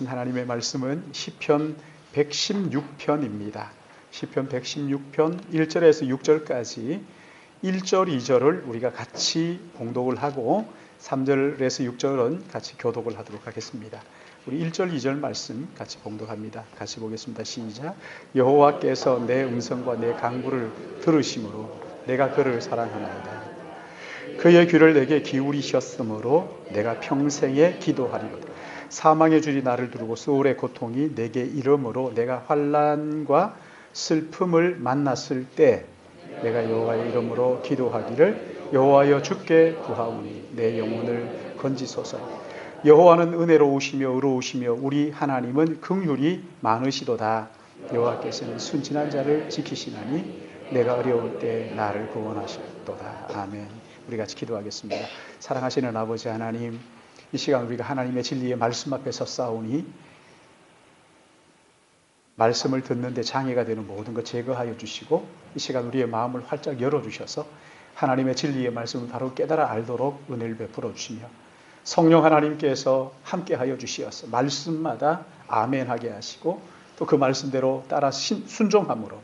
하나님의 말씀은 시편 116편입니다. 시편 116편 1절에서 6절까지 1절, 2절을 우리가 같이 봉독을 하고 3절에서 6절은 같이 교독을 하도록 하겠습니다. 우리 1절, 2절 말씀 같이 봉독합니다. 같이 보겠습니다. 시작. 여호와께서 내 음성과 내 간구를 들으심으로 내가 그를 사랑하나이다. 그의 귀를 내게 기울이셨으므로 내가 평생에 기도하리로다. 사망의 줄이 나를 두르고 수월의 고통이 내게 이름으로 내가 환난과 슬픔을 만났을 때 내가 여호와의 이름으로 기도하기를 여호와여 주께 구하오니 내 영혼을 건지소서. 여호와는 은혜로우시며 의로우시며 우리 하나님은 긍휼이 많으시도다. 여호와께서는 순진한 자를 지키시나니 내가 어려울 때 나를 구원하시도다. 아멘. 우리 같이 기도하겠습니다. 사랑하시는 아버지 하나님, 이 시간 우리가 하나님의 진리의 말씀 앞에 서싸우니 말씀을 듣는데 장애가 되는 모든 것 제거하여 주시고 이 시간 우리의 마음을 활짝 열어주셔서 하나님의 진리의 말씀을 바로 깨달아 알도록 은혜를 베풀어 주시며 성령 하나님께서 함께하여 주시어서 말씀마다 아멘하게 하시고 또 그 말씀대로 따라 순종함으로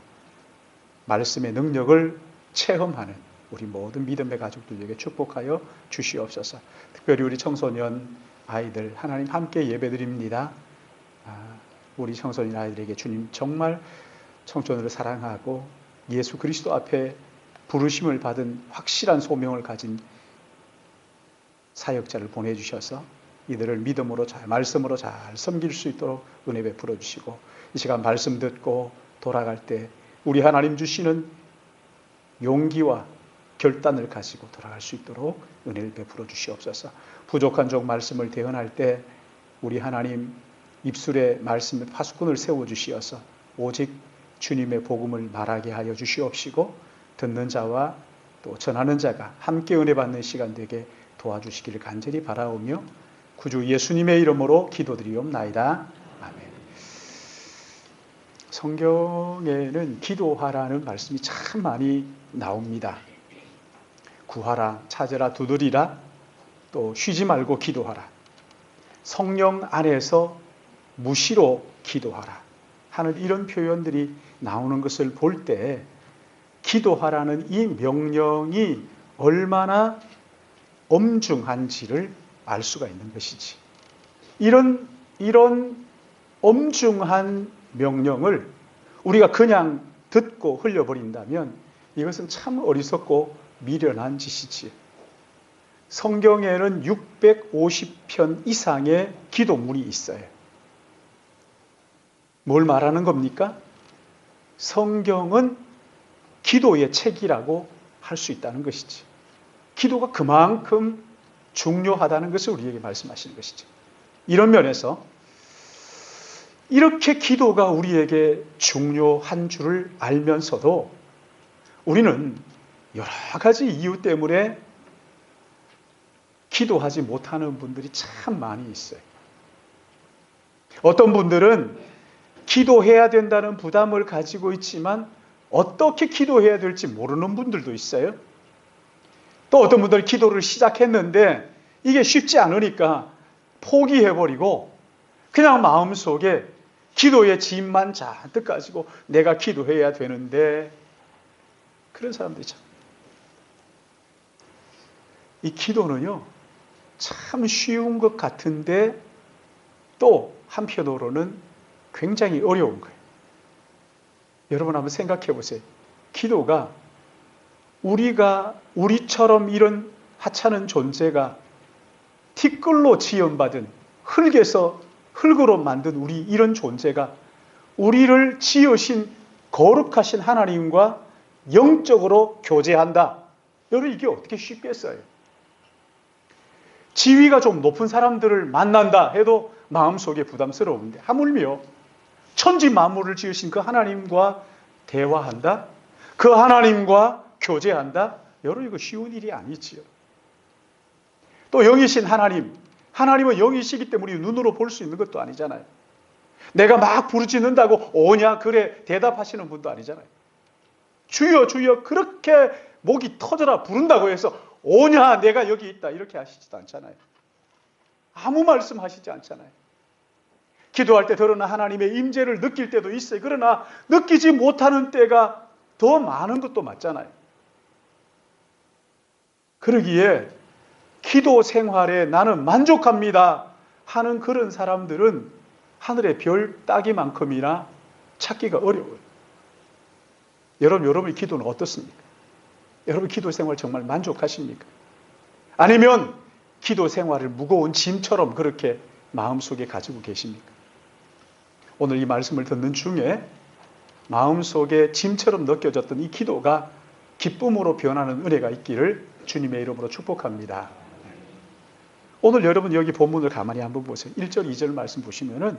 말씀의 능력을 체험하는 우리 모든 믿음의 가족들에게 축복하여 주시옵소서. 특별히 우리 청소년 아이들 하나님 함께 예배드립니다. 우리 청소년 아이들에게 주님 정말 청소년을 사랑하고 예수 그리스도 앞에 부르심을 받은 확실한 소명을 가진 사역자를 보내주셔서 이들을 믿음으로 말씀으로 잘 섬길 수 있도록 은혜 베풀어 주시고 이 시간 말씀 듣고 돌아갈 때 우리 하나님 주시는 용기와 결단을 가지고 돌아갈 수 있도록 은혜를 베풀어 주시옵소서. 부족한 종 말씀을 대언할 때 우리 하나님 입술에 말씀의 파수꾼을 세워주시어서 오직 주님의 복음을 말하게 하여 주시옵시고 듣는 자와 또 전하는 자가 함께 은혜 받는 시간 되게 도와주시기를 간절히 바라오며 구주 예수님의 이름으로 기도드리옵나이다. 아멘. 성경에는 기도하라는 말씀이 참 많이 나옵니다. 구하라, 찾으라, 두드리라, 또 쉬지 말고 기도하라. 성령 안에서 무시로 기도하라 하는 이런 표현들이 나오는 것을 볼 때 기도하라는 이 명령이 얼마나 엄중한지를 알 수가 있는 것이지. 이런 엄중한 명령을 우리가 그냥 듣고 흘려버린다면 이것은 참 어리석고 미련한 짓이지. 성경에는 650편 이상의 기도문이 있어요. 뭘 말하는 겁니까? 성경은 기도의 책이라고 할 수 있다는 것이지. 기도가 그만큼 중요하다는 것을 우리에게 말씀하시는 것이죠. 이런 면에서 이렇게 기도가 우리에게 중요한 줄을 알면서도 우리는 여러 가지 이유 때문에 기도하지 못하는 분들이 참 많이 있어요. 어떤 분들은 기도해야 된다는 부담을 가지고 있지만 어떻게 기도해야 될지 모르는 분들도 있어요. 또 어떤 분들은 기도를 시작했는데 이게 쉽지 않으니까 포기해버리고 그냥 마음속에 기도의 짐만 잔뜩 가지고 내가 기도해야 되는데 그런 사람들이 참. 이 기도는요, 참 쉬운 것 같은데 또 한편으로는 굉장히 어려운 거예요. 여러분 한번 생각해 보세요. 기도가 우리처럼 이런 하찮은 존재가 티끌로 지음받은 흙으로 만든 우리 이런 존재가 우리를 지으신 거룩하신 하나님과 영적으로 교제한다. 여러분 이게 어떻게 쉽겠어요? 지위가 좀 높은 사람들을 만난다 해도 마음속에 부담스러운데 하물며 천지 만물을 지으신 그 하나님과 대화한다? 그 하나님과 교제한다? 여러분 이거 쉬운 일이 아니지요. 또 영이신 하나님은 영이시기 때문에 눈으로 볼 수 있는 것도 아니잖아요. 내가 막 부르짖는다고 오냐 그래 대답하시는 분도 아니잖아요. 주여 주여 그렇게 목이 터져라 부른다고 해서 오냐 내가 여기 있다 이렇게 하시지도 않잖아요. 아무 말씀하시지 않잖아요. 기도할 때 드러나 하나님의 임재를 느낄 때도 있어요. 그러나 느끼지 못하는 때가 더 많은 것도 맞잖아요. 그러기에 기도 생활에 나는 만족합니다 하는 그런 사람들은 하늘의 별 따기만큼이나 찾기가 어려워요. 여러분의 기도는 어떻습니까? 여러분 기도 생활 정말 만족하십니까? 아니면 기도 생활을 무거운 짐처럼 그렇게 마음속에 가지고 계십니까? 오늘 이 말씀을 듣는 중에 마음속에 짐처럼 느껴졌던 이 기도가 기쁨으로 변하는 은혜가 있기를 주님의 이름으로 축복합니다. 오늘 여러분 여기 본문을 가만히 한번 보세요. 1절, 2절 말씀 보시면은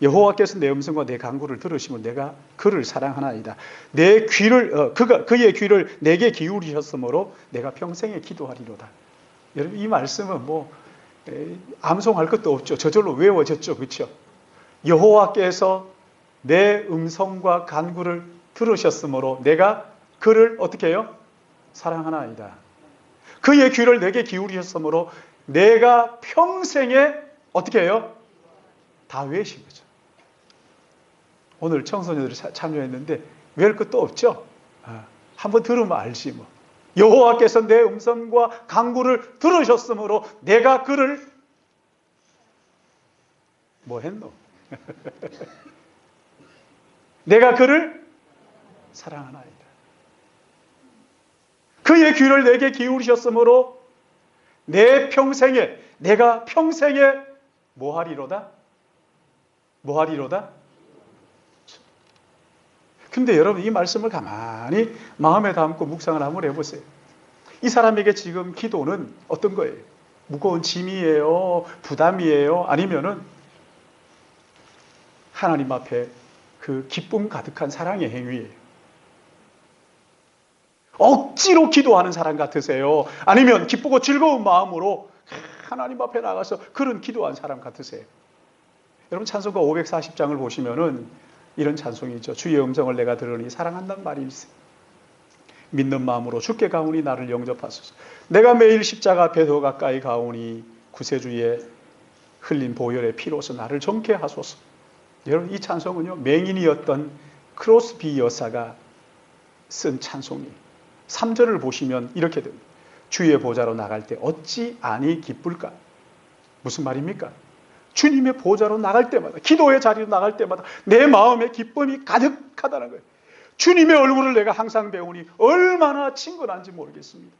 여호와께서 내 음성과 내 간구를 들으시면 내가 그를 사랑하나이다. 내 귀를 그의 귀를 내게 기울이셨으므로 내가 평생에 기도하리로다. 여러분 이 말씀은 암송할 것도 없죠. 저절로 외워졌죠. 그렇죠? 여호와께서 내 음성과 간구를 들으셨으므로 내가 그를 어떻게 해요? 사랑하나이다. 그의 귀를 내게 기울이셨으므로 내가 평생에 어떻게 해요? 다 외우신 거죠. 오늘 청소년들이 참여했는데 외울 것도 없죠. 한번 들으면 알지 뭐. 여호와께서 내 음성과 간구를 들으셨으므로 내가 그를 뭐 했노? 내가 그를 사랑하나이다. 그의 귀를 내게 기울이셨으므로 내 평생에 내가 평생에 뭐하리로다? 뭐하리로다? 근데 여러분 이 말씀을 가만히 마음에 담고 묵상을 한번 해보세요. 이 사람에게 지금 기도는 어떤 거예요? 무거운 짐이에요? 부담이에요? 아니면은 하나님 앞에 그 기쁨 가득한 사랑의 행위예요? 억지로 기도하는 사람 같으세요? 아니면 기쁘고 즐거운 마음으로 하나님 앞에 나가서 그런 기도한 사람 같으세요? 여러분 찬송가 540장을 보시면은 이런 찬송이죠. 주의 음성을 내가 들으니 사랑한다는 말이 있어요. 믿는 마음으로 주께 가오니 나를 영접하소서. 내가 매일 십자가 앞에 더 가까이 가오니 구세주의 흘린 보혈의 피로서 나를 정케 하소서. 여러분 이 찬송은요 맹인이었던 크로스비 여사가 쓴 찬송이에요. 3절을 보시면 이렇게 됩니다. 주의 보좌로 나갈 때 어찌 아니 기쁠까? 무슨 말입니까? 주님의 보좌로 나갈 때마다, 기도의 자리로 나갈 때마다 내 마음에 기쁨이 가득하다는 거예요. 주님의 얼굴을 내가 항상 배우니 얼마나 친근한지 모르겠습니다.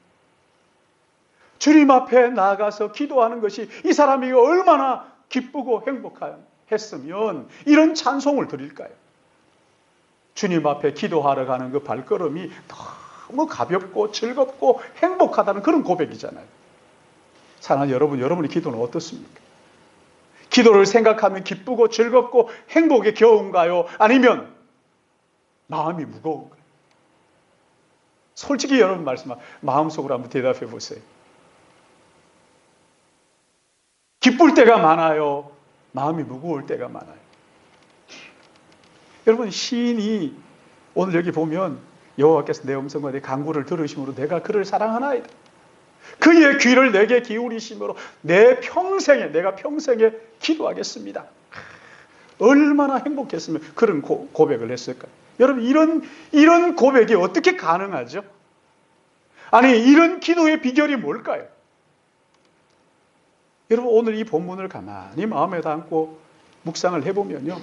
주님 앞에 나가서 기도하는 것이 이 사람이 얼마나 기쁘고 행복했으면 이런 찬송을 드릴까요? 주님 앞에 기도하러 가는 그 발걸음이 너무 가볍고 즐겁고 행복하다는 그런 고백이잖아요. 사랑하는 여러분, 여러분의 기도는 어떻습니까? 기도를 생각하면 기쁘고 즐겁고 행복에 겨운가요? 아니면 마음이 무거운가요? 솔직히 여러분 마음속으로 한번 대답해 보세요. 기쁠 때가 많아요? 마음이 무거울 때가 많아요? 여러분 시인이 오늘 여기 보면 여호와께서 내 음성과 내 간구를 들으심으로 내가 그를 사랑하나이다. 그의 귀를 내게 기울이심으로 내가 평생에 기도하겠습니다. 얼마나 행복했으면 그런 고백을 했을까요? 여러분 이런 고백이 어떻게 가능하죠? 아니 이런 기도의 비결이 뭘까요? 여러분 오늘 이 본문을 가만히 마음에 담고 묵상을 해보면요.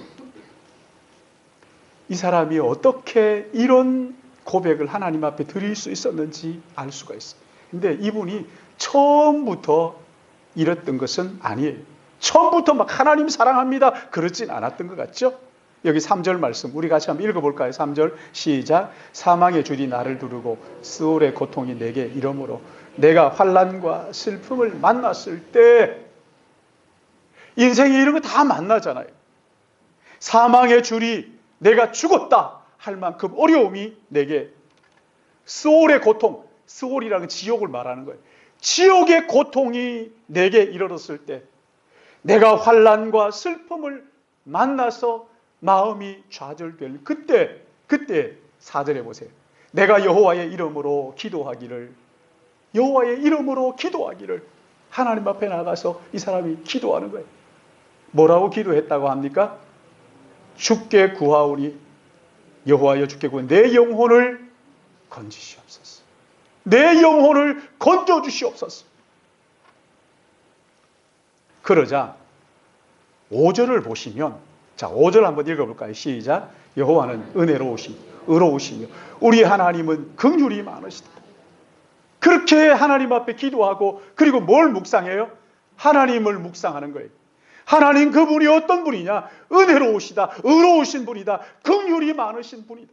이 사람이 어떻게 이런 고백을 하나님 앞에 드릴 수 있었는지 알 수가 있어요. 근데 이분이 처음부터 이랬던 것은 아니에요. 처음부터 막 하나님 사랑합니다 그러진 않았던 것 같죠? 여기 3절 말씀 우리 같이 한번 읽어볼까요? 3절 시작. 사망의 줄이 나를 두르고 스올의 고통이 내게 이러므로 내가 환난과 슬픔을 만났을 때 인생에 이런 거 다 만나잖아요. 사망의 줄이 내가 죽었다 할 만큼 어려움이 내게 스올의 고통, 스올이라는 지옥을 말하는 거예요. 지옥의 고통이 내게 이르렀을 때 내가 환난과 슬픔을 만나서 마음이 좌절될 그때 4절에 보세요. 내가 여호와의 이름으로 기도하기를 하나님 앞에 나가서 이 사람이 기도하는 거예요. 뭐라고 기도했다고 합니까? 주께 구하오니 여호와여 주께 구하오니 내 영혼을 건지시옵소서. 내 영혼을 건져주시옵소서. 그러자 5절을 보시면, 자, 5절 한번 읽어볼까요? 시작. 여호와는 은혜로우시며 의로우시며 우리 하나님은 긍휼이 많으시다. 그렇게 하나님 앞에 기도하고, 그리고 뭘 묵상해요? 하나님을 묵상하는 거예요. 하나님 그분이 어떤 분이냐? 은혜로우시다, 의로우신 분이다, 긍휼이 많으신 분이다.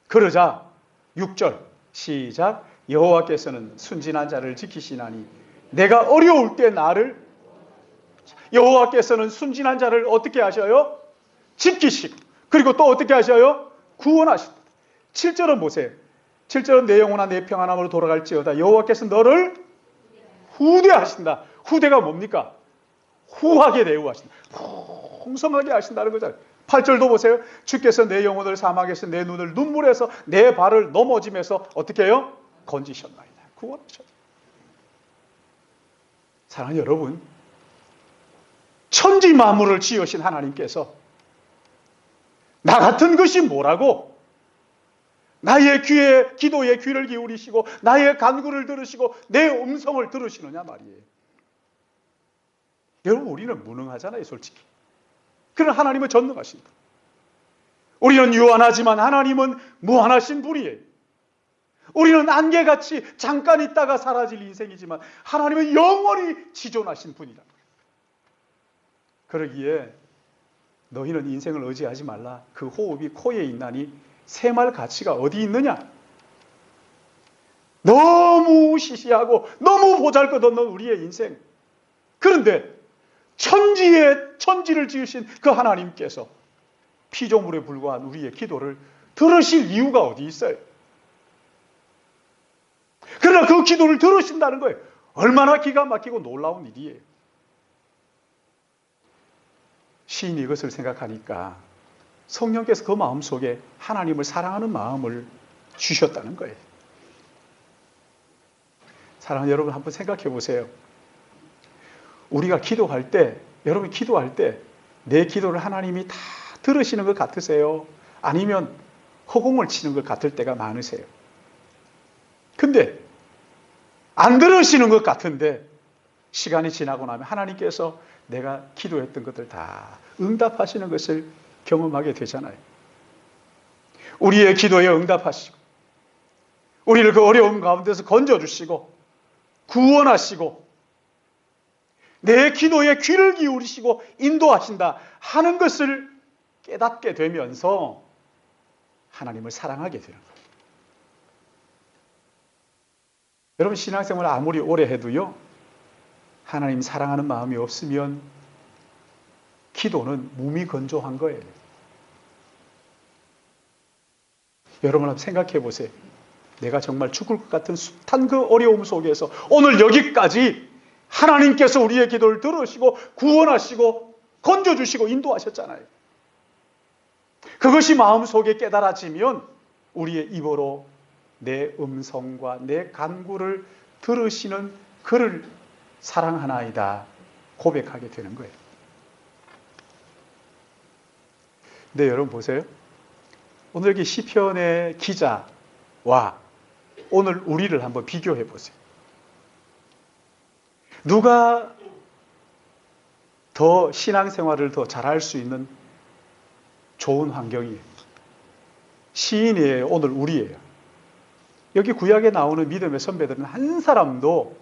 그러자 6절 시작. 여호와께서는 순진한 자를 지키시나니 내가 어려울 때 나를, 여호와께서는 순진한 자를 어떻게 하셔요? 지키시고, 그리고 또 어떻게 하셔요? 구원하신다. 7절은 보세요. 7절은 내 영혼아 내 평안함으로 돌아갈지어다 여호와께서 너를 후대하신다. 후대가 뭡니까? 후하게 대우하신다. 풍성하게 하신다는 거잖아요. 8절도 보세요. 주께서 내 영혼을 사막에서 내 눈을 눈물에서 내 발을 넘어짐에서 어떻게 해요? 건지셨나이다. 구원하셨다. 사랑하는 여러분, 천지 만물을 지으신 하나님께서 나 같은 것이 뭐라고 나의 귀에, 기도에 귀를 기울이시고 나의 간구를 들으시고 내 음성을 들으시느냐 말이에요. 여러분, 우리는 무능하잖아요, 솔직히. 그러나 하나님은 전능하십니다. 우리는 유한하지만 하나님은 무한하신 분이에요. 우리는 안개같이 잠깐 있다가 사라질 인생이지만 하나님은 영원히 지존하신 분이다. 그러기에 너희는 인생을 의지하지 말라. 그 호흡이 코에 있나니 새말 가치가 어디 있느냐? 너무 시시하고 너무 보잘것없는 우리의 인생. 그런데 천지를 지으신 그 하나님께서 피조물에 불과한 우리의 기도를 들으실 이유가 어디 있어요? 그러나 그 기도를 들으신다는 거예요. 얼마나 기가 막히고 놀라운 일이에요. 시인이 이것을 생각하니까 성령께서 그 마음속에 하나님을 사랑하는 마음을 주셨다는 거예요. 사랑하는 여러분, 한번 생각해 보세요. 우리가 기도할 때, 여러분 기도할 때 내 기도를 하나님이 다 들으시는 것 같으세요? 아니면 허공을 치는 것 같을 때가 많으세요? 근데 안 들으시는 것 같은데 시간이 지나고 나면 하나님께서 내가 기도했던 것들 다 응답하시는 것을 경험하게 되잖아요. 우리의 기도에 응답하시고 우리를 그 어려움 가운데서 건져주시고 구원하시고 내 기도에 귀를 기울이시고 인도하신다 하는 것을 깨닫게 되면서 하나님을 사랑하게 되는 거예요. 여러분, 신앙생활 아무리 오래 해도요, 하나님 사랑하는 마음이 없으면 기도는 무미건조한 거예요. 여러분 한번 생각해 보세요. 내가 정말 죽을 것 같은 숱한 그 어려움 속에서 오늘 여기까지 하나님께서 우리의 기도를 들으시고 구원하시고 건져주시고 인도하셨잖아요. 그것이 마음속에 깨달아지면 우리의 입으로 내 음성과 내 간구를 들으시는 그를 사랑하나이다 고백하게 되는 거예요. 근데 여러분 보세요. 오늘 여기 시편의 기자와 오늘 우리를 한번 비교해 보세요. 누가 더 신앙생활을 더 잘할 수 있는 좋은 환경이에요? 시인이에요? 오늘 우리예요? 여기 구약에 나오는 믿음의 선배들은 한 사람도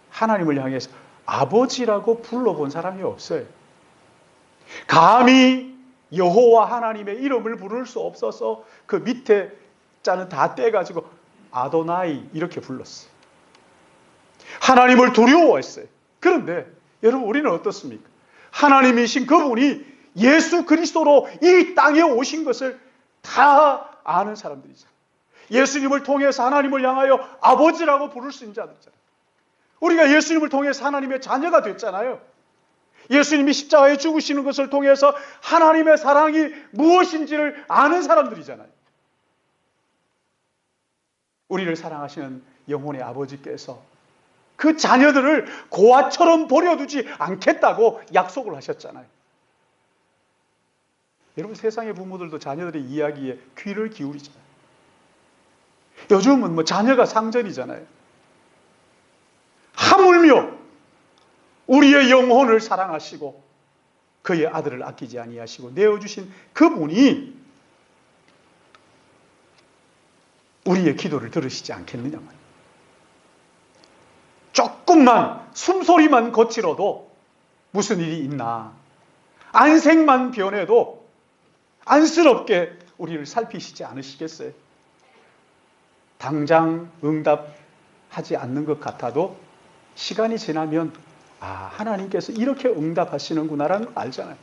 하나님을 향해서 아버지라고 불러본 사람이 없어요. 감히 여호와 하나님의 이름을 부를 수 없어서 그 밑에 자는 다 떼가지고 아도나이 이렇게 불렀어요. 하나님을 두려워했어요. 그런데 여러분, 우리는 어떻습니까? 하나님이신 그분이 예수 그리스도로 이 땅에 오신 것을 다 아는 사람들이잖아요. 예수님을 통해서 하나님을 향하여 아버지라고 부를 수 있는 자들이잖아요. 우리가 예수님을 통해서 하나님의 자녀가 됐잖아요. 예수님이 십자가에 죽으시는 것을 통해서 하나님의 사랑이 무엇인지를 아는 사람들이잖아요. 우리를 사랑하시는 영혼의 아버지께서 그 자녀들을 고아처럼 버려두지 않겠다고 약속을 하셨잖아요. 여러분, 세상의 부모들도 자녀들의 이야기에 귀를 기울이잖아요. 요즘은 자녀가 상전이잖아요. 하물며 우리의 영혼을 사랑하시고 그의 아들을 아끼지 아니하시고 내어주신 그분이 우리의 기도를 들으시지 않겠느냐 말이에요. 조금만 숨소리만 거칠어도 무슨 일이 있나, 안색만 변해도 안쓰럽게 우리를 살피시지 않으시겠어요? 당장 응답하지 않는 것 같아도 시간이 지나면 하나님께서 이렇게 응답하시는구나라는 걸 알잖아요.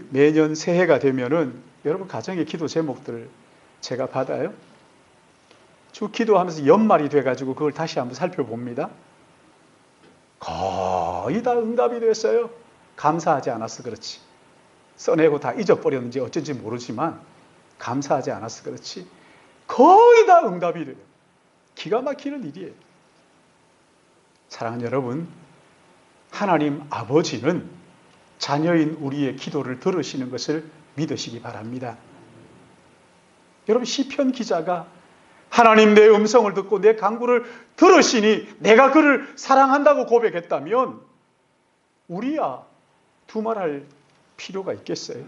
매년 새해가 되면은 여러분 가정의 기도 제목들 제가 받아요. 주 기도하면서 연말이 돼가지고 그걸 다시 한번 살펴봅니다. 거의 다 응답이 됐어요. 감사하지 않아서 그렇지. 써내고 다 잊어버렸는지 어쩐지 모르지만 감사하지 않아서 그렇지. 거의 다 응답이 돼요. 기가 막히는 일이에요. 사랑하는 여러분, 하나님 아버지는 자녀인 우리의 기도를 들으시는 것을 믿으시기 바랍니다. 여러분, 시편 기자가 하나님 내 음성을 듣고 내 간구를 들으시니 내가 그를 사랑한다고 고백했다면 우리야 두말할 필요가 있겠어요?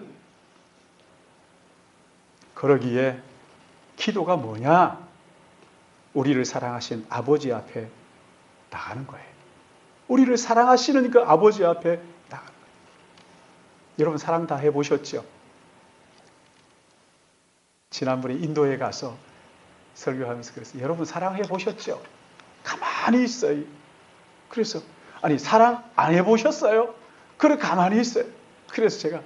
그러기에 기도가 뭐냐? 우리를 사랑하신 아버지 앞에 나가는 거예요. 우리를 사랑하시는 그 아버지 앞에 나가는 거예요. 여러분, 사랑 다 해보셨죠? 지난번에 인도에 가서 설교하면서 그랬어요. 여러분, 사랑해 보셨죠? 가만히 있어요. 그래서 사랑 안 해보셨어요? 그래, 가만히 있어요. 그래서 제가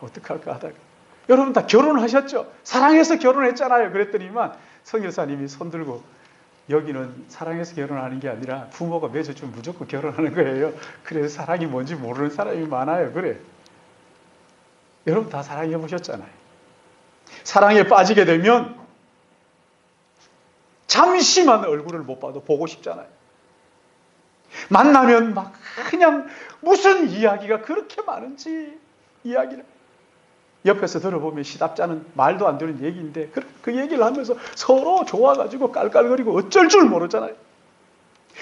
어떡할까 하다가 여러분 다 결혼하셨죠? 사랑해서 결혼했잖아요. 그랬더니만 성교사님이 손 들고 여기는 사랑해서 결혼하는 게 아니라 부모가 맺어주면 무조건 결혼하는 거예요. 그래서 사랑이 뭔지 모르는 사람이 많아요. 그래. 여러분 다 사랑해 보셨잖아요. 사랑에 빠지게 되면 잠시만 얼굴을 못 봐도 보고 싶잖아요. 만나면 막 그냥 무슨 이야기가 그렇게 많은지 이야기를 옆에서 들어보면 시답잖은 말도 안 되는 얘기인데 그 얘기를 하면서 서로 좋아가지고 깔깔거리고 어쩔 줄 모르잖아요.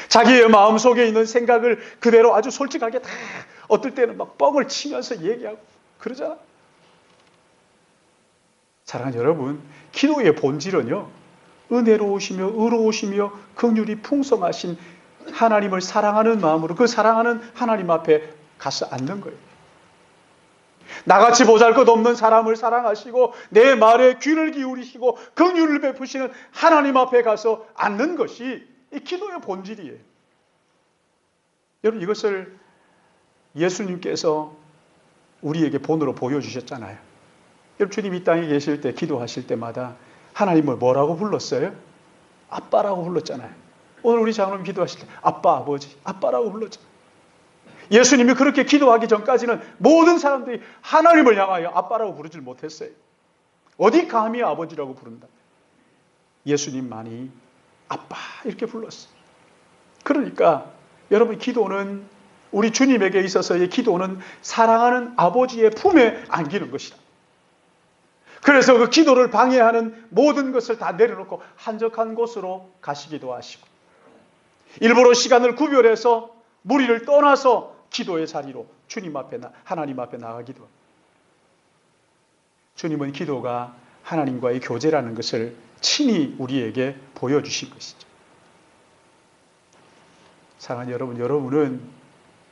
자기의 마음속에 있는 생각을 그대로 아주 솔직하게 다 어떨 때는 막 뻥을 치면서 얘기하고 그러잖아요. 사랑하는 여러분, 기도의 본질은요, 은혜로우시며 의로우시며 긍휼이 풍성하신 하나님을 사랑하는 마음으로 그 사랑하는 하나님 앞에 가서 앉는 거예요. 나같이 보잘것없는 사람을 사랑하시고 내 말에 귀를 기울이시고 긍휼을 베푸시는 하나님 앞에 가서 앉는 것이 이 기도의 본질이에요. 여러분, 이것을 예수님께서 우리에게 본으로 보여주셨잖아요. 여러분, 주님 이 땅에 계실 때 기도하실 때마다 하나님을 뭐라고 불렀어요? 아빠라고 불렀잖아요. 오늘 우리 장로님 기도하실 때 아빠, 아버지, 아빠라고 불렀잖아요. 예수님이 그렇게 기도하기 전까지는 모든 사람들이 하나님을 향하여 아빠라고 부르질 못했어요. 어디 감히 아버지라고 부른다. 예수님만이 아빠 이렇게 불렀어요. 그러니까 여러분, 기도는 우리 주님에게 있어서의 기도는 사랑하는 아버지의 품에 안기는 것이다. 그래서 그 기도를 방해하는 모든 것을 다 내려놓고 한적한 곳으로 가시기도 하시고 일부러 시간을 구별해서 무리를 떠나서 기도의 자리로 주님 앞에 하나님 앞에 나가기도 합니다. 주님은 기도가 하나님과의 교제라는 것을 친히 우리에게 보여주신 것이죠. 사랑하는 여러분,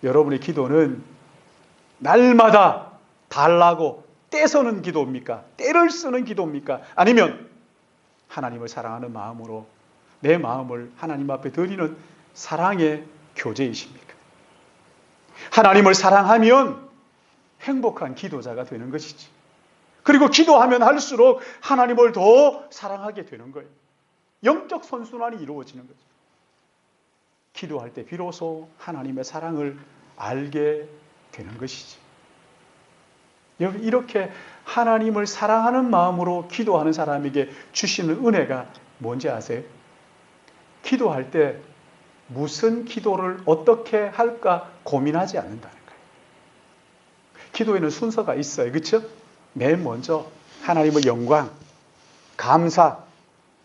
여러분의 기도는 날마다 달라고 떼서는 기도입니까? 때를 쓰는 기도입니까? 아니면 하나님을 사랑하는 마음으로 내 마음을 하나님 앞에 드리는 사랑의 교제이십니까? 하나님을 사랑하면 행복한 기도자가 되는 것이지. 그리고 기도하면 할수록 하나님을 더 사랑하게 되는 거예요. 영적 선순환이 이루어지는 거죠. 기도할 때 비로소 하나님의 사랑을 알게 되는 것이지. 여러분, 이렇게 하나님을 사랑하는 마음으로 기도하는 사람에게 주시는 은혜가 뭔지 아세요? 기도할 때 무슨 기도를 어떻게 할까 고민하지 않는다는 거예요. 기도에는 순서가 있어요. 그렇죠? 맨 먼저 하나님의 영광, 감사,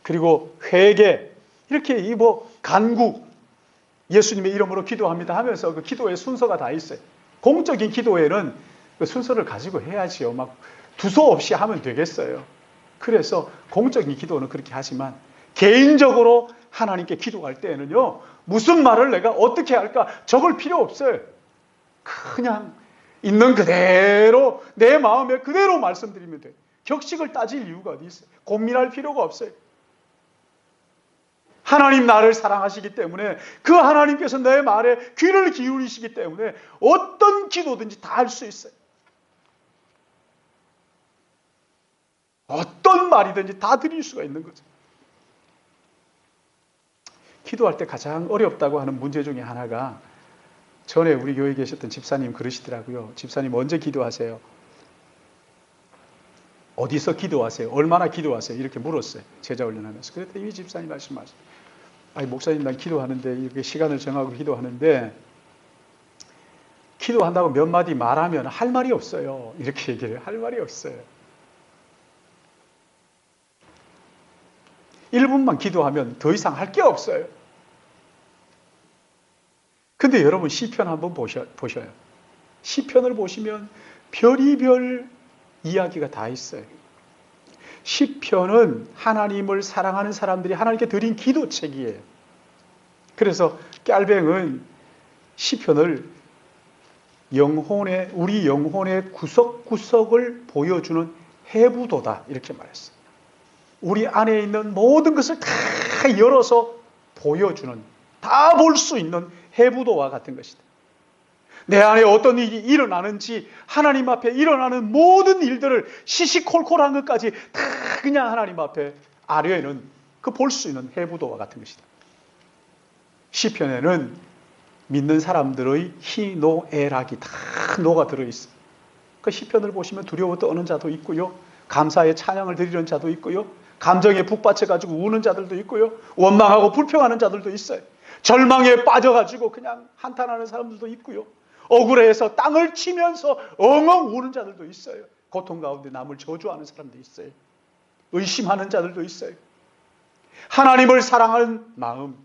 그리고 회개, 이렇게 간구, 예수님의 이름으로 기도합니다 하면서 그 기도의 순서가 다 있어요. 공적인 기도에는 그 순서를 가지고 해야지요. 막 두서없이 하면 되겠어요. 그래서 공적인 기도는 그렇게 하지만 개인적으로 하나님께 기도할 때에는요, 무슨 말을 내가 어떻게 할까 적을 필요 없어요. 그냥 있는 그대로 내 마음에 그대로 말씀드리면 돼요. 격식을 따질 이유가 어디 있어요? 고민할 필요가 없어요. 하나님 나를 사랑하시기 때문에 그 하나님께서 내 말에 귀를 기울이시기 때문에 어떤 기도든지 다 할 수 있어요. 어떤 말이든지 다 드릴 수가 있는 거죠. 기도할 때 가장 어렵다고 하는 문제 중에 하나가, 전에 우리 교회에 계셨던 집사님 그러시더라고요. 집사님 언제 기도하세요? 어디서 기도하세요? 얼마나 기도하세요? 이렇게 물었어요. 제자 훈련하면서. 그랬더니 이 집사님 말씀하셨어요. 아니 목사님 난 기도하는데, 이렇게 시간을 정하고 기도하는데 기도한다고 몇 마디 말하면 할 말이 없어요. 이렇게 얘기를 해요. 할 말이 없어요. 1분만 기도하면 더 이상 할 게 없어요. 근데 여러분 시편 한번 보셔요. 시편을 보시면 별의별 이야기가 다 있어요. 시편은 하나님을 사랑하는 사람들이 하나님께 드린 기도책이에요. 그래서 깔뱅은 시편을 우리 영혼의 구석구석을 보여주는 해부도다 이렇게 말했어요. 우리 안에 있는 모든 것을 다 열어서 보여주는, 다 볼 수 있는 해부도와 같은 것이다. 내 안에 어떤 일이 일어나는지, 하나님 앞에 일어나는 모든 일들을 시시콜콜한 것까지 다 그냥 하나님 앞에 아뢰는 그 볼 수 있는 해부도와 같은 것이다. 시편에는 믿는 사람들의 희노애락이 다 녹아 들어있어요. 그 시편을 보시면 두려워 떠는 자도 있고요, 감사의 찬양을 드리는 자도 있고요, 감정에 북받쳐가지고 우는 자들도 있고요, 원망하고 불평하는 자들도 있어요. 절망에 빠져가지고 그냥 한탄하는 사람들도 있고요, 억울해서 땅을 치면서 엉엉 우는 자들도 있어요. 고통 가운데 남을 저주하는 사람도 있어요. 의심하는 자들도 있어요. 하나님을 사랑하는 마음,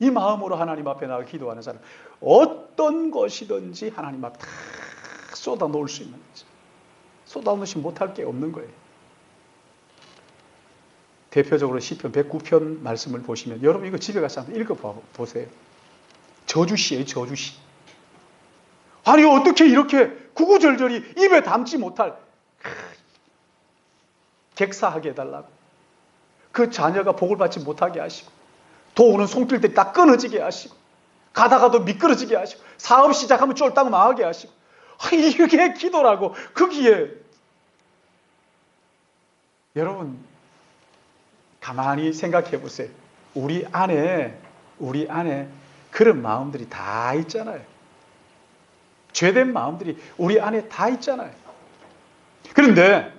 이 마음으로 하나님 앞에 나가 기도하는 사람, 어떤 것이든지 하나님 앞에 다 쏟아 놓을 수 있는 거죠. 쏟아 놓으시 못할 게 없는 거예요. 대표적으로 시편 109편 말씀을 보시면, 여러분 이거 집에 가서 한번 읽어보세요. 저주시예요, 저주시. 아니 어떻게 이렇게 구구절절히 입에 담지 못할, 객사하게 해달라고, 그 자녀가 복을 받지 못하게 하시고, 도우는 손길들이 다 끊어지게 하시고, 가다가도 미끄러지게 하시고, 사업 시작하면 쫄딱 망하게 하시고, 이게 기도라고. 거기에 여러분 가만히 생각해 보세요. 우리 안에 그런 마음들이 다 있잖아요. 죄된 마음들이 우리 안에 다 있잖아요. 그런데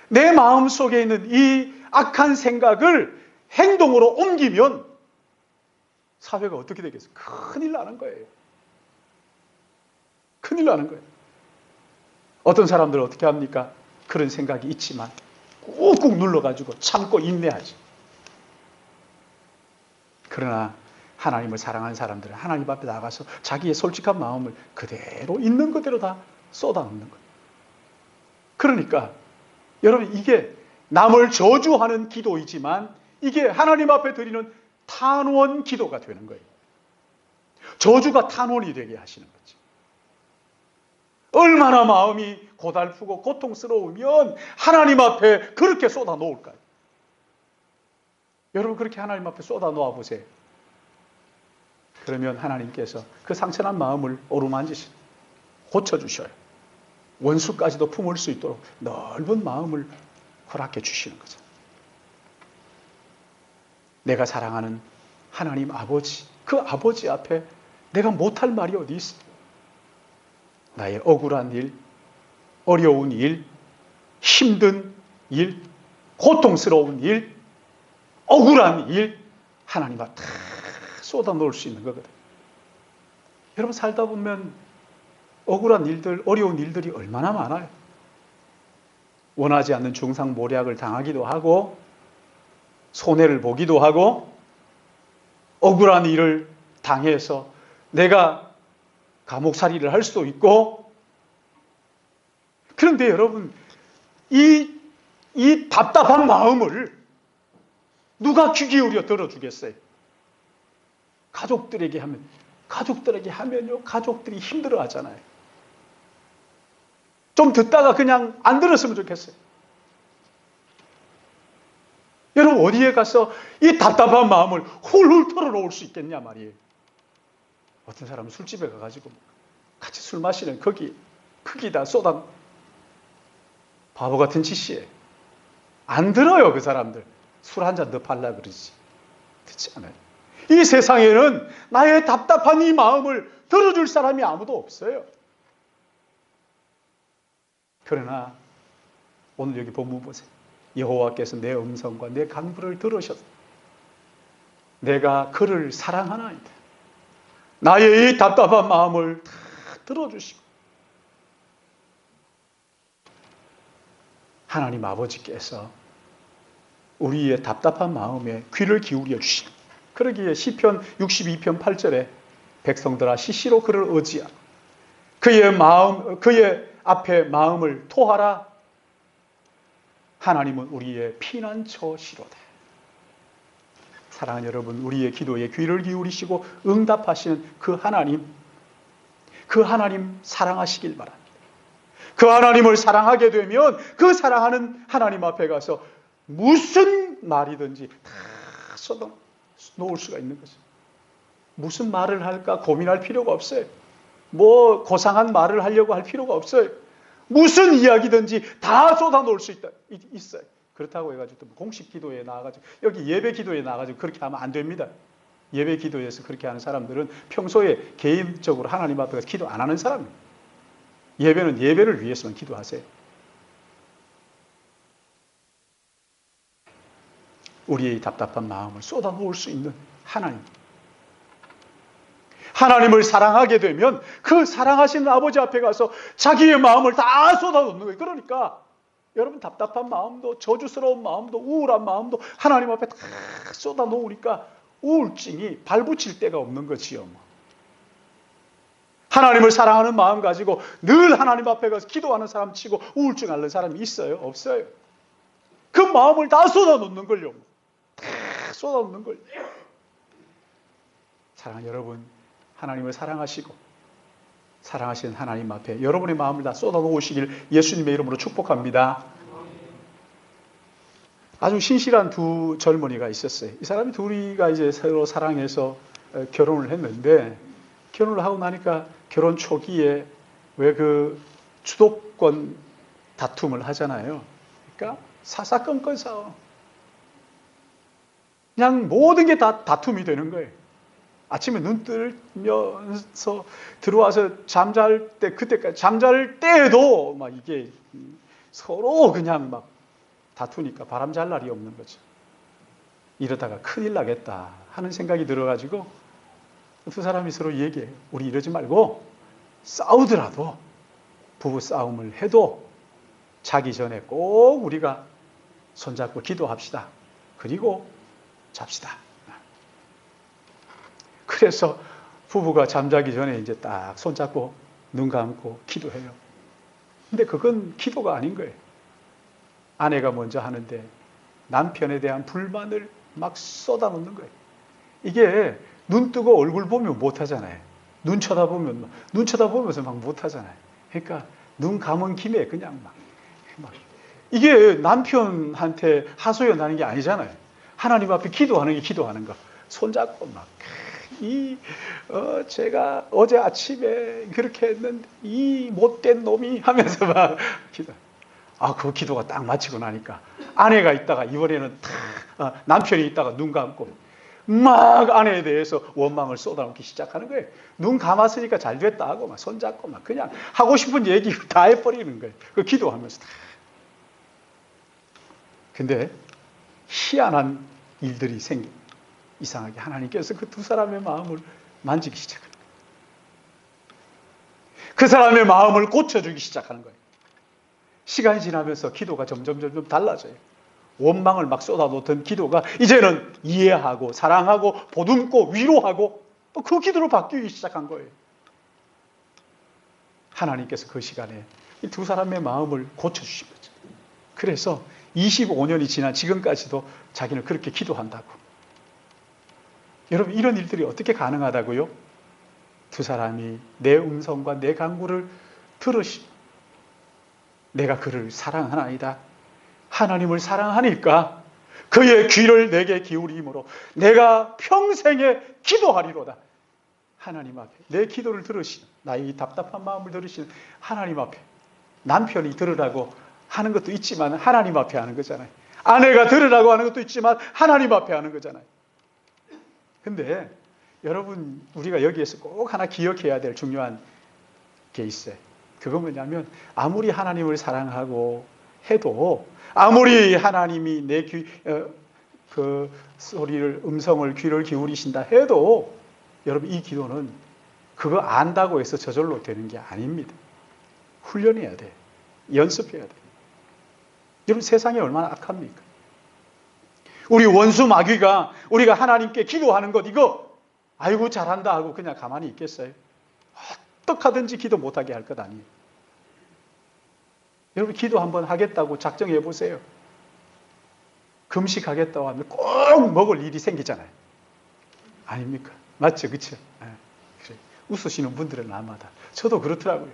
내 마음 속에 있는 이 악한 생각을 행동으로 옮기면 사회가 어떻게 되겠어요? 큰일 나는 거예요. 큰일 나는 거예요. 어떤 사람들은 어떻게 합니까? 그런 생각이 있지만 꾹꾹 눌러가지고 참고 인내하지. 그러나 하나님을 사랑하는 사람들은 하나님 앞에 나가서 자기의 솔직한 마음을 그대로 있는 그대로 다 쏟아놓는 거예요. 그러니까 여러분, 이게 남을 저주하는 기도이지만 이게 하나님 앞에 드리는 탄원 기도가 되는 거예요. 저주가 탄원이 되게 하시는 거지. 얼마나 마음이 고달프고 고통스러우면 하나님 앞에 그렇게 쏟아 놓을까요? 여러분 그렇게 하나님 앞에 쏟아 놓아 보세요. 그러면 하나님께서 그 상처난 마음을 어루만지시 고쳐주셔요. 원수까지도 품을 수 있도록 넓은 마음을 허락해 주시는 거죠. 내가 사랑하는 하나님 아버지, 그 아버지 앞에 내가 못할 말이 어디 있어? 나의 억울한 일, 어려운 일, 힘든 일, 고통스러운 일, 억울한 일, 하나님 앞에 다 쏟아 놓을 수 있는 거거든. 여러분 살다 보면 억울한 일들, 어려운 일들이 얼마나 많아요. 원하지 않는 중상모략을 당하기도 하고 손해를 보기도 하고 억울한 일을 당해서 내가 감옥살이를 할 수도 있고. 그런데 여러분 이 답답한 마음을 누가 귀 기울여 들어주겠어요? 가족들에게 하면요 가족들이 힘들어하잖아요. 좀 듣다가 그냥 안 들었으면 좋겠어요. 여러분 어디에 가서 이 답답한 마음을 훌훌 털어놓을 수 있겠냐 말이에요. 어떤 사람은 술집에 가가지고 같이 술 마시는 거기다 쏟아. 바보 같은 짓이에요. 안 들어요. 그 사람들 술 한 잔 더 팔라 그러지 듣지 않아요. 이 세상에는 나의 답답한 이 마음을 들어줄 사람이 아무도 없어요. 그러나 오늘 여기 본문 보세요. 여호와께서 내 음성과 내 간구를 들으셔서 내가 그를 사랑하나이다. 나의 이 답답한 마음을 다 들어주시고 하나님 아버지께서 우리의 답답한 마음에 귀를 기울여 주시고 그러기에 시편 62편 8절에 백성들아 시시로 그를 의지하라. 그의 앞에 마음을 토하라. 하나님은 우리의 피난처시로다. 사랑하는 여러분, 우리의 기도에 귀를 기울이시고 응답하시는 그 하나님 사랑하시길 바랍니다. 그 하나님을 사랑하게 되면 그 사랑하는 하나님 앞에 가서 무슨 말이든지 다 쏟아 놓을 수가 있는 거죠. 무슨 말을 할까 고민할 필요가 없어요. 뭐 고상한 말을 하려고 할 필요가 없어요. 무슨 이야기든지 다 쏟아 놓을 수 있어요. 그렇다고 해가지고 공식 기도에 나와가지고 여기 예배 기도에 나와가지고 그렇게 하면 안 됩니다. 예배 기도에서 그렇게 하는 사람들은 평소에 개인적으로 하나님 앞에 가서 기도 안 하는 사람입니다. 예배는 예배를 위해서만 기도하세요. 우리의 답답한 마음을 쏟아 놓을 수 있는 하나님을 사랑하게 되면 그 사랑하시는 아버지 앞에 가서 자기의 마음을 다 쏟아 놓는 거예요. 그러니까 여러분 답답한 마음도 저주스러운 마음도 우울한 마음도 하나님 앞에 다 쏟아 놓으니까 우울증이 발붙일 데가 없는 거지요. 하나님을 사랑하는 마음 가지고 늘 하나님 앞에 가서 기도하는 사람 치고 우울증 앓는 사람이 있어요? 없어요. 그 마음을 다 쏟아 놓는 걸요. 다 쏟아 놓는 걸. 사랑하는 여러분, 하나님을 사랑하시고 사랑하시는 하나님 앞에 여러분의 마음을 다 쏟아 놓으시길 예수님의 이름으로 축복합니다. 아주 신실한 두 젊은이가 있었어요. 이 사람이 둘이가 이제 서로 사랑해서 결혼을 했는데 결혼을 하고 나니까 결혼 초기에 왜 그 주도권 다툼을 하잖아요. 그러니까 사사건건 싸워. 그냥 모든 게 다 다툼이 되는 거예요. 아침에 눈 뜨면서 들어와서 잠잘 때 그때까지 잠잘 때에도 막 이게 서로 그냥 막 다투니까 바람 잘 날이 없는 거죠. 이러다가 큰일 나겠다 하는 생각이 들어가지고 두 사람이 서로 얘기해요. 우리 이러지 말고 싸우더라도 부부 싸움을 해도 자기 전에 꼭 우리가 손잡고 기도합시다. 그리고 잡시다. 그래서 부부가 잠자기 전에 이제 딱 손잡고 눈 감고 기도해요. 근데 그건 기도가 아닌 거예요. 아내가 먼저 하는데 남편에 대한 불만을 막 쏟아놓는 거예요. 이게 눈 뜨고 얼굴 보면 못하잖아요. 눈 쳐다보면서 막 못하잖아요. 그러니까 눈 감은 김에 그냥 막 이게 남편한테 하소연하는 게 아니잖아요. 하나님 앞에 기도하는 게 기도하는 거. 손잡고 막 제가 어제 아침에 그렇게 했는데 이 못된 놈이 하면서 막 기도. 그 기도가 딱 마치고 나니까 아내가 있다가 이번에는 남편이 있다가 눈 감고 막 아내에 대해서 원망을 쏟아놓기 시작하는 거예요. 눈 감았으니까 잘 됐다 하고 막 손잡고 막 그냥 하고 싶은 얘기 다 해버리는 거예요. 그 기도하면서 다. 근데 희한한 일들이 생깁니다. 이상하게 하나님께서 그 두 사람의 마음을 만지기 시작합니다. 그 사람의 마음을 고쳐주기 시작하는 거예요. 시간이 지나면서 기도가 점점 달라져요. 원망을 막 쏟아놓던 기도가 이제는 이해하고 사랑하고 보듬고 위로하고 그 기도로 바뀌기 시작한 거예요. 하나님께서 그 시간에 이 두 사람의 마음을 고쳐주신 거죠. 그래서 25년이 지난 지금까지도 자기는 그렇게 기도한다고. 여러분, 이런 일들이 어떻게 가능하다고요? 두 사람이 내 음성과 내 간구를 들으시고 내가 그를 사랑하나이다. 하나님을 사랑하니까 그의 귀를 내게 기울임으로 내가 평생에 기도하리로다. 하나님 앞에 내 기도를 들으시는, 나의 이 답답한 마음을 들으시는 하나님 앞에, 남편이 들으라고 하는 것도 있지만 하나님 앞에 하는 거잖아요. 아내가 들으라고 하는 것도 있지만 하나님 앞에 하는 거잖아요. 근데 여러분, 우리가 여기에서 꼭 하나 기억해야 될 중요한 게 있어요. 그건 뭐냐면 아무리 하나님을 사랑하고 해도, 아무리 하나님이 내 그 소리를, 음성을, 귀를 기울이신다 해도 여러분, 이 기도는 그거 안다고 해서 저절로 되는 게 아닙니다. 훈련해야 돼. 연습해야 돼. 여러분, 세상이 얼마나 악합니까? 우리 원수 마귀가 우리가 하나님께 기도하는 것, 이거 아이고 잘한다 하고 그냥 가만히 있겠어요? 어떡하든지 기도 못하게 할 것 아니에요. 여러분, 기도 한번 하겠다고 작정해 보세요. 금식하겠다고 하면 꼭 먹을 일이 생기잖아요. 아닙니까? 맞죠? 그렇죠? 네. 웃으시는 분들은 아마다. 저도 그렇더라고요.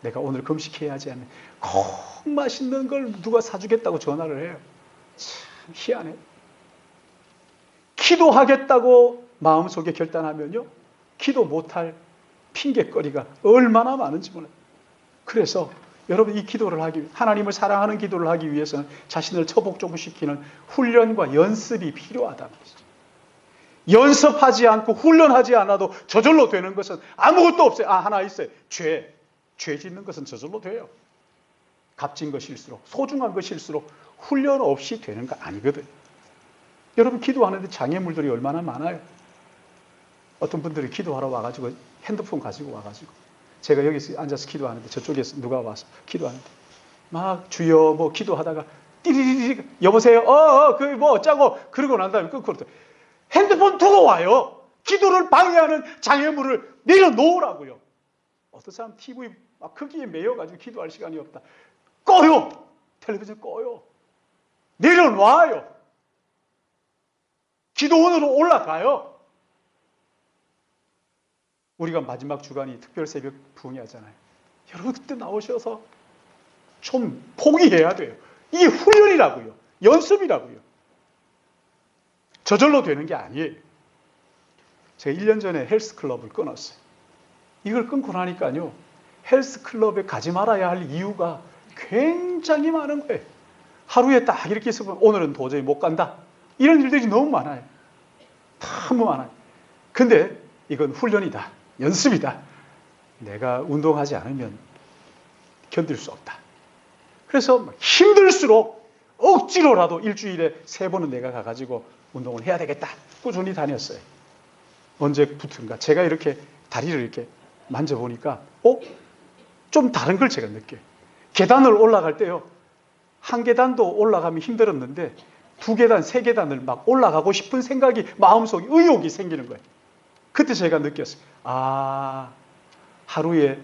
내가 오늘 금식해야지 하면 꼭 맛있는 걸 누가 사주겠다고 전화를 해요. 참 희한해. 기도하겠다고 마음속에 결단하면요, 기도 못할 핑계거리가 얼마나 많은지 몰라요. 그래서 여러분, 이 기도를 하기 위해, 하나님을 사랑하는 기도를 하기 위해서는 자신을 처복종시키는 훈련과 연습이 필요하다는 것이죠. 연습하지 않고 훈련하지 않아도 저절로 되는 것은 아무것도 없어요. 하나 있어요. 죄 짓는 것은 저절로 돼요. 값진 것일수록, 소중한 것일수록 훈련 없이 되는 거 아니거든요. 여러분, 기도하는데 장애물들이 얼마나 많아요. 어떤 분들이 기도하러 와가지고 핸드폰 가지고 와가지고, 제가 여기서 앉아서 기도하는데 저쪽에서 누가 와서 기도하는데 막 주여 뭐 기도하다가 띠리리리, 여보세요, 그 뭐 어쩌고, 그러고 난 다음에 끊고 핸드폰 두고 와요. 기도를 방해하는 장애물을 내려놓으라고요. 어떤 사람 TV 막 크기에 매여가지고 기도할 시간이 없다. 꺼요. 텔레비전 꺼요. 내려놔요. 기도원으로 올라가요. 우리가 마지막 주간이 특별 새벽 부흥회 하잖아요. 여러분, 그때 나오셔서 좀 포기해야 돼요. 이게 훈련이라고요. 연습이라고요. 저절로 되는 게 아니에요. 제가 1년 전에 헬스클럽을 끊었어요. 이걸 끊고 나니까요, 헬스클럽에 가지 말아야 할 이유가 굉장히 많은 거예요. 하루에 딱 이렇게 있으면 오늘은 도저히 못 간다. 이런 일들이 너무 많아요. 너무 많아요. 근데 이건 훈련이다. 연습이다. 내가 운동하지 않으면 견딜 수 없다. 그래서 힘들수록 억지로라도 일주일에 3번은 내가 가가지고 운동을 해야 되겠다. 꾸준히 다녔어요. 언제부터인가 제가 이렇게 다리를 이렇게 만져보니까 좀 다른 걸 제가 느껴요. 계단을 올라갈 때요, 한 계단도 올라가면 힘들었는데 2계단, 3계단을 막 올라가고 싶은 생각이, 마음속에 의욕이 생기는 거예요. 그때 제가 느꼈어요. 하루에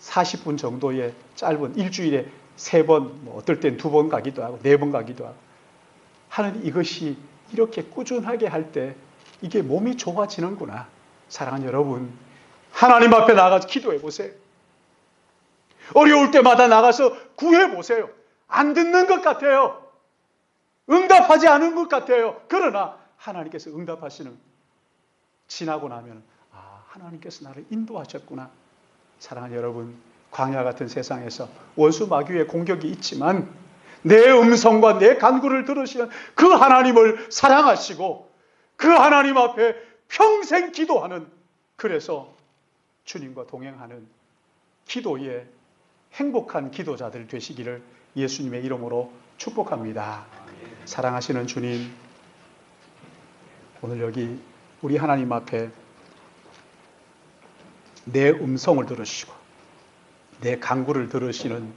40분 정도의 짧은, 일주일에 3번, 뭐 어떨 땐 2번 가기도 하고 4번 가기도 하고 하는 이것이 이렇게 꾸준하게 할 때 이게 몸이 좋아지는구나. 사랑하는 여러분, 하나님 앞에 나가서 기도해 보세요. 어려울 때마다 나가서 구해 보세요. 안 듣는 것 같아요. 응답하지 않은 것 같아요. 그러나 하나님께서 응답하시는, 지나고 나면 하나님께서 나를 인도하셨구나. 사랑하는 여러분, 광야 같은 세상에서 원수 마귀의 공격이 있지만 내 음성과 내 간구를 들으시는 그 하나님을 사랑하시고 그 하나님 앞에 평생 기도하는, 그래서 주님과 동행하는 기도의 행복한 기도자들 되시기를 예수님의 이름으로 축복합니다. 사랑하시는 주님, 오늘 여기 우리 하나님 앞에 내 음성을 들으시고 내 간구를 들으시는